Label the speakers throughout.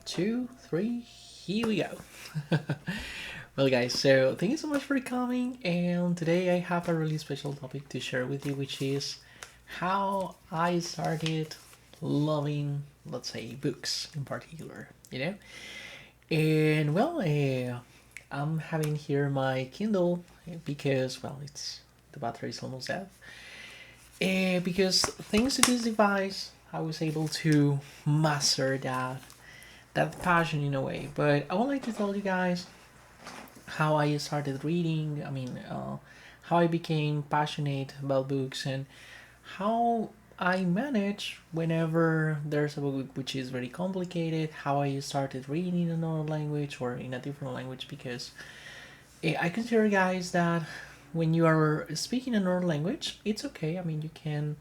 Speaker 1: two, three, here we go. Well, guys, so thank you so much for coming. And today I have a really special topic to share with you, which is how I started loving, let's say, books in particular, And well, I'm having here my Kindle because, well, the battery is almost dead. Because thanks to this device, I was able to master that passion in a way. But I would like to tell you guys how I started reading. How I became passionate about books and how I manage whenever there's a book which is very complicated. How I started reading in another language or in a different language because I consider, guys, that when you are speaking another language, it's okay. I mean, you can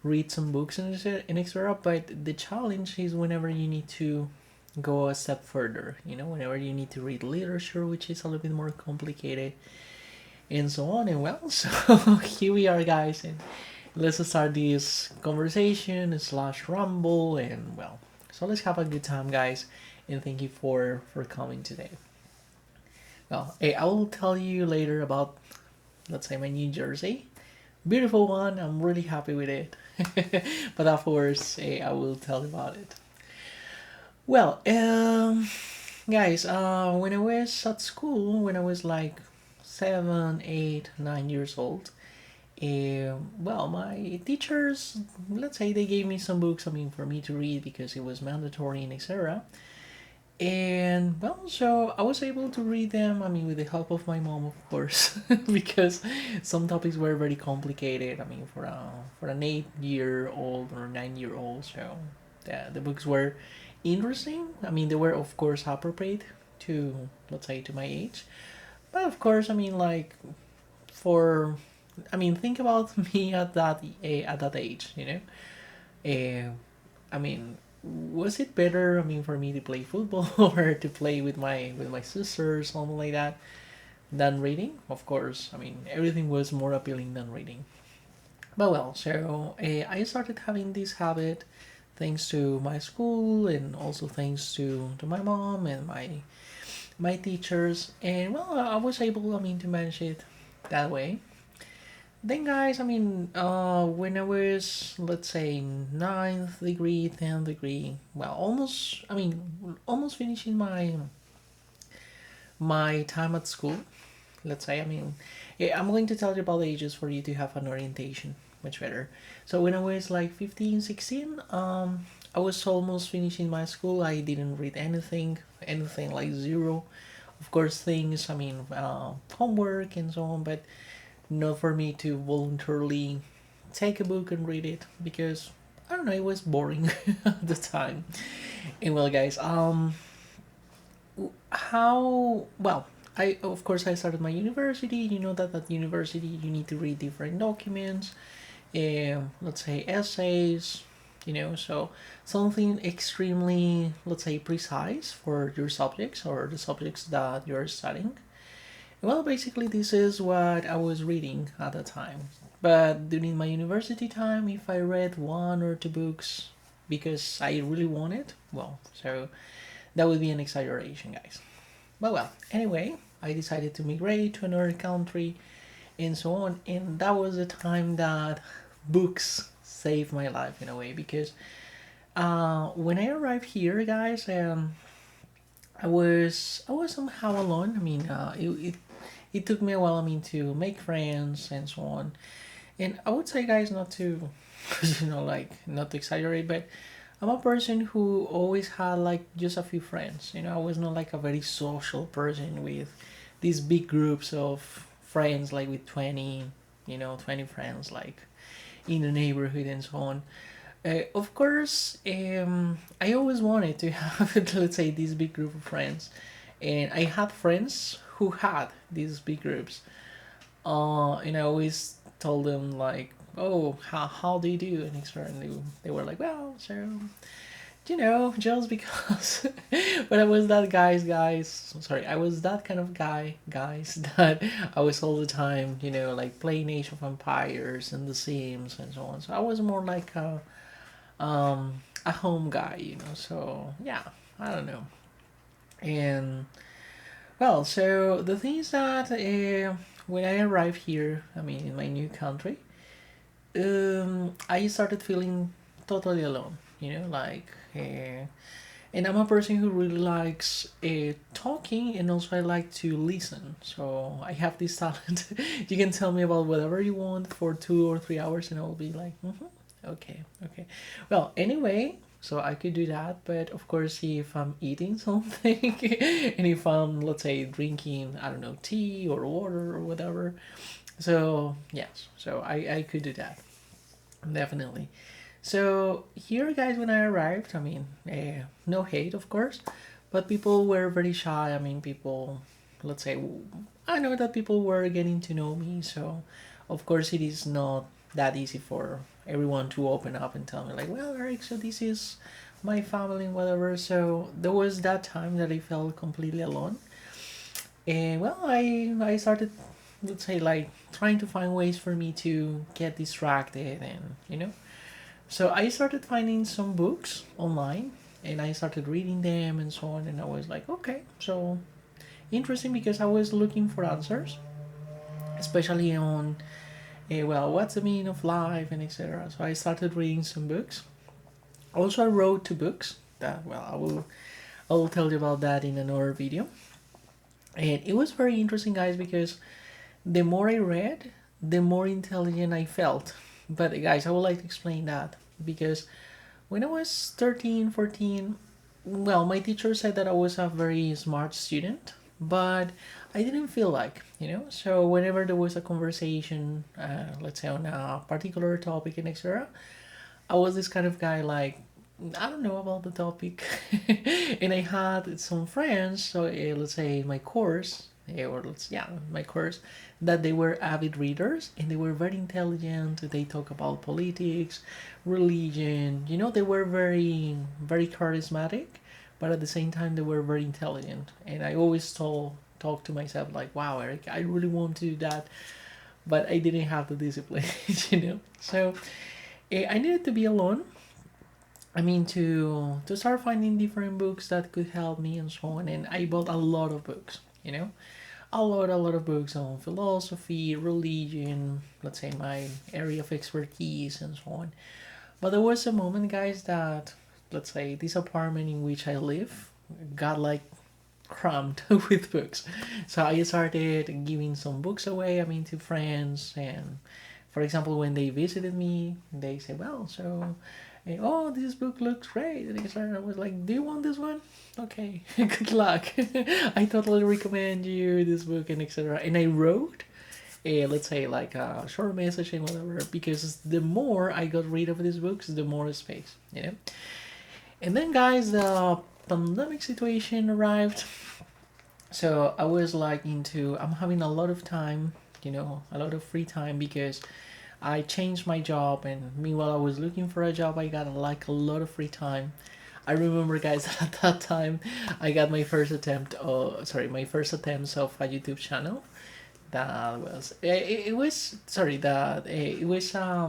Speaker 1: read some books and etc. But the challenge is whenever you need to go a step further. Whenever you need to read literature, which is a little bit more complicated, and so on. And well, so here we are, guys, and let's start this conversation slash rumble. And well, so let's have a good time, guys. And thank you for coming today. Well, I will tell you later about, let's say, my new jersey. Beautiful one. I'm really happy with it. But afterwards, I will tell about it. Well, guys, when I was at school, when I was like 7, 8, 9 years old, well, my teachers, let's say, they gave me some books, for me to read because it was mandatory and etc. And well, so I was able to read them, with the help of my mom, of course, because some topics were very complicated, for an 8-year old or 9-year old. So the books were interesting. They were, of course, appropriate to, let's say, to my age. But of course, for think about me at that age, uh, I mean was it better, for me to play football or to play with my sister or something like that than reading? Of course, everything was more appealing than reading. But well, so I started having this habit thanks to my school and also thanks to my mom and my teachers. And well, I was able, to manage it that way. Then, guys, when I was, let's say, ninth degree, 10th degree, well, almost finishing my time at school, let's say. Yeah, I'm going to tell you about the ages for you to have an orientation much better. So when I was like 15, 16, I was almost finishing my school. I didn't read anything like zero. Of course, things, homework and so on, but not for me to voluntarily take a book and read it because I don't know, it was boring at the time. And well, guys, how well, I of course I started my university. You know that at university you need to read different documents, let's say essays, so something extremely, let's say, precise for your subjects or the subjects that you're studying. Well, basically, this is what I was reading at the time. But during my university time, if I read one or two books because I really wanted, well, so that would be an exaggeration, guys. But well, anyway, I decided to migrate to another country and so on. And that was the time that books saved my life in a way because when I arrived here, guys, I was somehow alone. It took me a while. To make friends and so on. And I would say, guys, not to, like not to exaggerate, but I'm a person who always had like just a few friends. I was not like a very social person with these big groups of friends, like with 20 friends, like in the neighborhood and so on. Of course, I always wanted to have, let's say, this big group of friends, and I had friends who had these big groups. And I always told them like, "Oh, how do you do?" And they were like, "Well, so just because." But I was that guys. Sorry, I was that kind of guy, guys, that I was all the time, like playing Age of Empires and The Sims and so on. So I was more like a home guy. So yeah. I don't know. And well, so the thing is that when I arrived here, I mean, in my new country, I started feeling totally alone. You know, like, and I'm a person who really likes talking, and also I like to listen. So I have this talent. You can tell me about whatever you want for 2 or 3 hours, and I'll be like, okay, okay. Well, anyway, so I could do that, but of course, if I'm eating something, and if I'm, let's say, drinking, I don't know, tea or water or whatever, so yes, so I could do that definitely. So here, guys, when I arrived, I mean, no hate, of course, but people were very shy. I mean, people, let's say, I know that people were getting to know me, so of course it is not that easy for everyone to open up and tell me like, well, Eric, so this is my family and whatever. So there was that time that I felt completely alone, and well, I started, let's say, like trying to find ways for me to get distracted, and so I started finding some books online, and I started reading them and so on, and I was like, okay, so interesting, because I was looking for answers, especially on well, what's the meaning of life and etc. So I started reading some books. Also, I wrote 2 books that, well, I will tell you about that in another video. And it was very interesting, guys, because the more I read, the more intelligent I felt. But guys, I would like to explain that, because when I was 13, 14, well, my teacher said that I was a very smart student, but I didn't feel like. So whenever there was a conversation, let's say on a particular topic and etc., I was this kind of guy like, I don't know about the topic. And I had some friends, so let's say my course, or yeah, my course, that they were avid readers, and they were very intelligent. They talk about politics, religion. They were very, very charismatic, but at the same time they were very intelligent. And I always talk to myself like, wow, Eric, I really want to do that, but I didn't have the discipline. So I needed to be alone. I mean, to start finding different books that could help me and so on. And I bought a lot of books. A lot of books on philosophy, religion, let's say my area of expertise and so on. But there was a moment, guys, that, let's say, this apartment in which I live got like crammed with books. So I started giving some books away, I mean, to friends. And for example, when they visited me, they said, well, so, oh, this book looks great. And I was like, do you want this one? Okay, good luck. I totally recommend you this book and etc. And I wrote, let's say, like a short message and whatever, because the more I got rid of these books, the more space. And then, guys, the pandemic situation arrived. So I was like I'm having a lot of time, a lot of free time, because I changed my job, and meanwhile I was looking for a job, I got like a lot of free time. I remember, guys, at that time I got my first attempt, my first attempts of a YouTube channel. That was it was sorry that it was I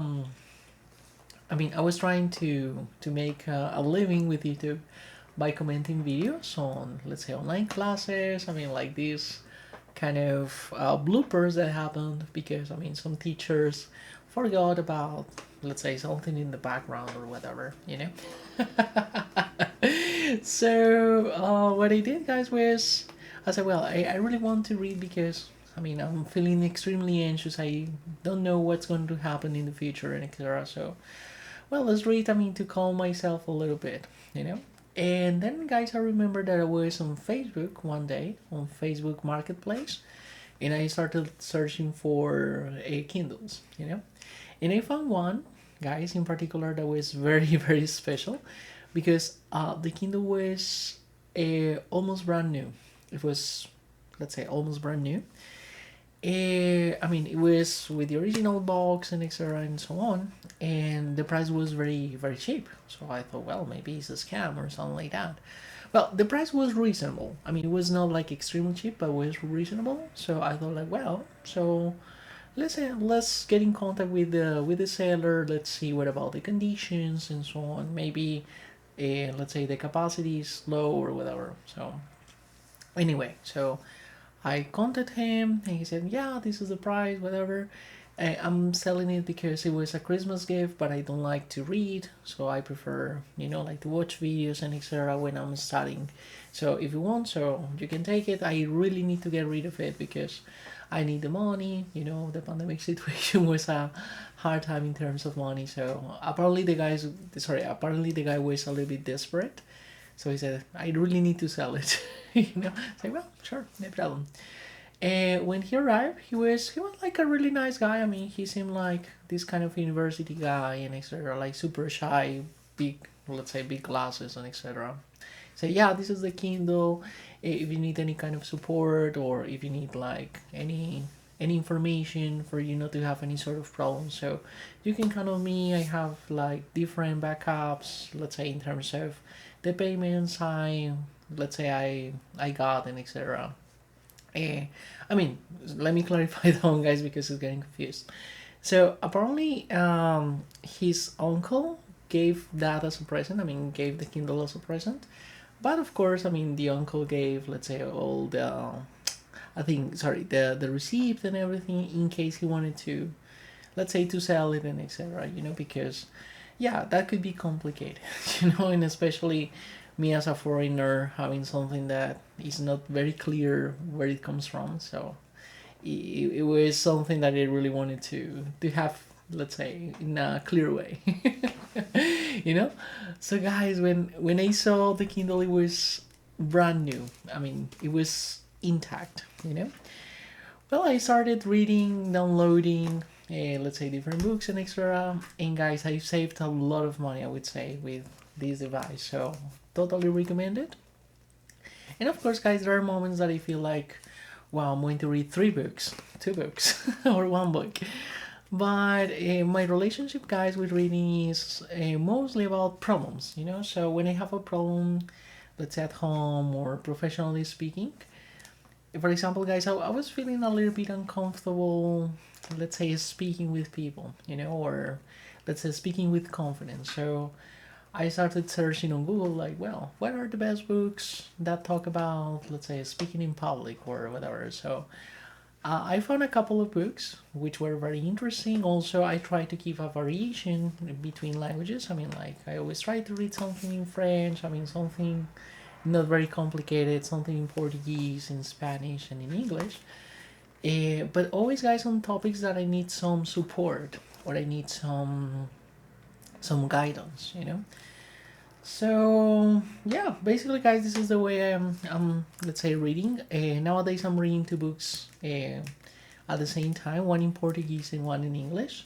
Speaker 1: mean, I was trying to make a living with YouTube by commenting videos on, let's say, online classes. I mean, like these kind of bloopers that happened, because I mean, some teachers forgot about, let's say, something in the background or whatever. So what I did, guys, was I said, well, I really want to read, because I mean, I'm feeling extremely anxious. I don't know what's going to happen in the future and etc. So, well, let's read, I mean, to calm myself a little bit. And then, guys, I remember that I was on Facebook one day, on Facebook Marketplace, and I started searching for Kindles. And I found one, guys, in particular, that was very, very special, because the Kindle was almost brand new. It was, let's say, almost brand new. I mean, it was with the original box and etc. and so on, and the price was very, very cheap. So I thought, well, maybe it's a scam or something like that. Well, the price was reasonable. I mean, it was not like extremely cheap, but it was reasonable. So I thought, like, well, so let's get in contact with the seller. Let's see what about the conditions and so on. Maybe and let's say the capacity is low or whatever. So anyway, so I contacted him and he said, yeah, this is the price, whatever. I'm selling it because it was a Christmas gift, but I don't like to read, so I prefer, like to watch videos and etc. when I'm studying. So if you want, so you can take it. I really need to get rid of it because I need the money. The pandemic situation was a hard time in terms of money. So apparently the guy was a little bit desperate. So he said, I really need to sell it. I say, well, sure, no problem. And when he arrived, he was like a really nice guy. I mean, he seemed like this kind of university guy and etc. Like super shy, big, let's say, big glasses and etc. So yeah, this is the Kindle. If you need any kind of support or if you need like any information for you not to have any sort of problem, so you can count on me. I have like different backups. Let's say in terms of the payments let's say I got and etc. I mean, let me clarify that one, guys, because it's getting confused. So apparently, his uncle gave that as a present. I mean, gave the Kindle as a present. But of course, I mean, the uncle gave, let's say, all the, I think, sorry, the receipt and everything in case he wanted to, let's say, to sell it and etc. Because, yeah, that could be complicated, and especially me as a foreigner having something that is not very clear where it comes from. So it was something that I really wanted to have, let's say, in a clear way. you know so guys, when I saw the Kindle, it was brand new. I mean, it was intact. Well, I started reading, downloading, let's say, different books and etc. And guys, I saved a lot of money, I would say, with this device. So totally recommend it. And of course, guys, there are moments that I feel like, wow, I'm going to read 3 books, 2 books, or 1 book. But my relationship, guys, with reading is mostly about problems. So when I have a problem, let's say at home or professionally speaking, for example, guys, I was feeling a little bit uncomfortable, let's say, speaking with people, or let's say speaking with confidence. So I started searching on Google, like, well, what are the best books that talk about, let's say, speaking in public or whatever. So I found a couple of books which were very interesting. Also, I try to keep a variation between languages. I mean, like, I always try to read something in French, I mean, something not very complicated, something in Portuguese, in Spanish, and in English. But always, guys, on topics that I need some support or I need some guidance. So yeah, basically, guys, this is the way I'm let's say, reading. Nowadays, I'm reading 2 books at the same time, one in Portuguese and one in English.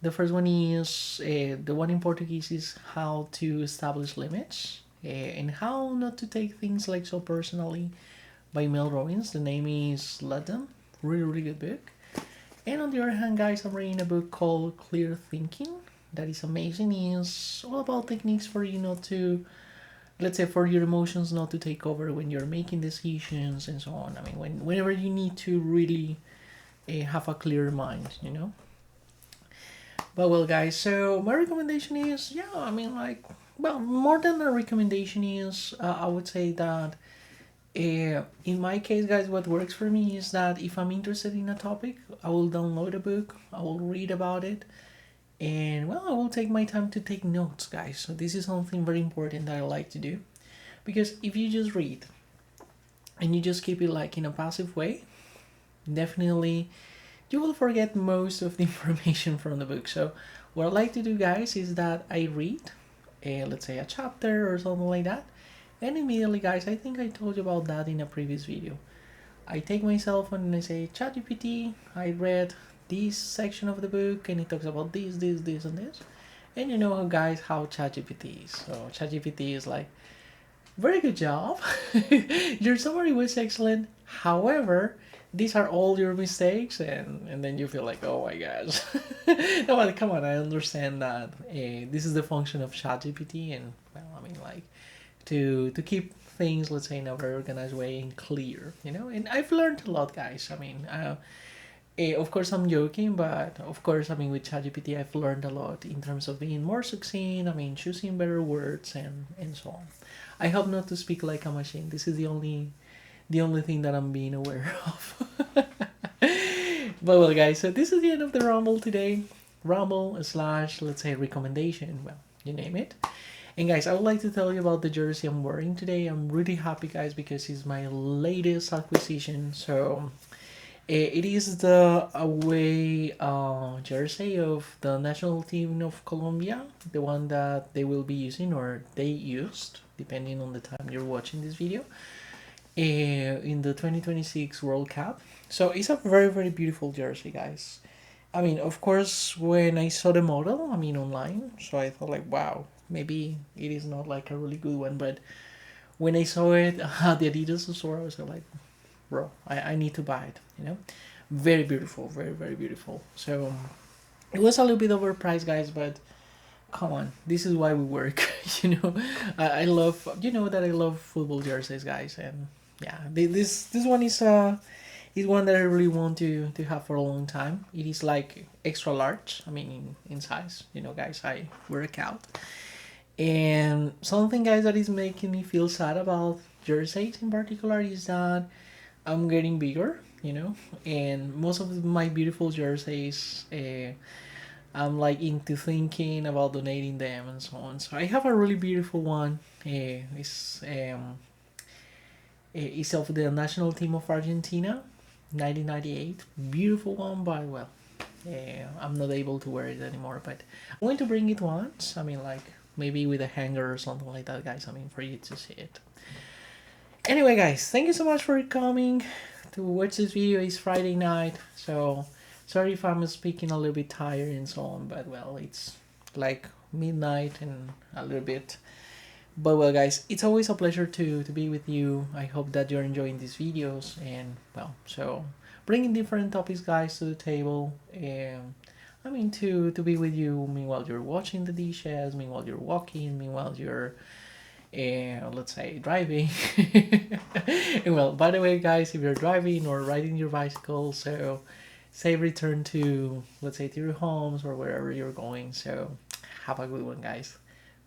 Speaker 1: The first one is the one in Portuguese is how to establish limits and how not to take things like so personally, by Mel Robbins. The name is Let Them. Really, really good book. And on the other hand, guys, I'm reading a book called Clear Thinking. That is amazing. It's all about techniques for you not to, let's say, for your emotions not to take over when you're making decisions and so on. I mean, whenever you need to really have a clear mind. But well, guys, so my recommendation is, yeah, I mean, like, well, more than a recommendation is, I would say that in my case, guys, what works for me is that if I'm interested in a topic, I will download a book, I will read about it, and well, I will take my time to take notes, guys. So this is something very important that I like to do, because if you just read and you just keep it like in a passive way, definitely you will forget most of the information from the book. So what I like to do, guys, is that I read, let's say, a chapter or something like that, and immediately, guys, I think I told you about that in a previous video. I take my cell phone and I say, ChatGPT, I read this section of the book and it talks about this, and this. And you know, guys, how ChatGPT is. So ChatGPT is like, very good job. Your summary was excellent. However, these are all your mistakes, and then you feel like, oh my gosh. No, but come on, I understand that this is the function of ChatGPT, and well, I mean, like, to keep things, let's say, in a very organized way and clear. And I've learned a lot, guys. I mean, Of course, I'm joking, but of course, I mean, with ChatGPT, I've learned a lot in terms of being more succinct. I mean, choosing better words and so on. I hope not to speak like a machine. This is the only thing that I'm being aware of. But well, guys, so this is the end of the rumble today. Rumble slash, let's say, recommendation. Well, you name it. And guys, I would like to tell you about the jersey I'm wearing today. I'm really happy, guys, because it's my latest acquisition. So it is the away jersey of the national team of Colombia, the one that they will be using or they used, depending on the time you're watching this video, in the 2026 World Cup. So it's a very, very beautiful jersey, guys. I mean, of course, when I saw the model, I mean, online, so I thought, like, wow, maybe it is not like a really good one. But when I saw it at the Adidas store, I was like, bro, I need to buy it. Very beautiful, very, very beautiful. So it was a little bit overpriced, guys, but come on, this is why we work. I love, that I love football jerseys, guys. And yeah, this one is one that I really want to have for a long time. It is like extra large, I mean, in size. Guys, I work out. And something, guys, that is making me feel sad about jerseys in particular is that I'm getting bigger, and most of my beautiful jerseys, I'm like into thinking about donating them and so on. So I have a really beautiful one. It's of the national team of Argentina, 1998. Beautiful one, but well, I'm not able to wear it anymore. But I'm going to bring it once. I mean, like maybe with a hanger or something like that, guys. I mean, for you to see it. Anyway, guys, thank you so much for coming to watch this video. It's Friday night, so sorry if I'm speaking a little bit tired and so on, but well, it's like midnight and a little bit. But well, guys, it's always a pleasure to be with you. I hope that you're enjoying these videos, and well, so bringing different topics, guys, to the table, and I mean to be with you meanwhile you're watching the dishes, meanwhile you're walking, meanwhile you're let's say driving. And well, by the way, guys, if you're driving or riding your bicycle, so safe return to, let's say, to your homes or wherever you're going. So have a good one, guys.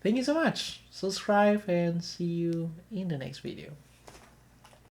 Speaker 1: Thank you so much. Subscribe and see you in the next video.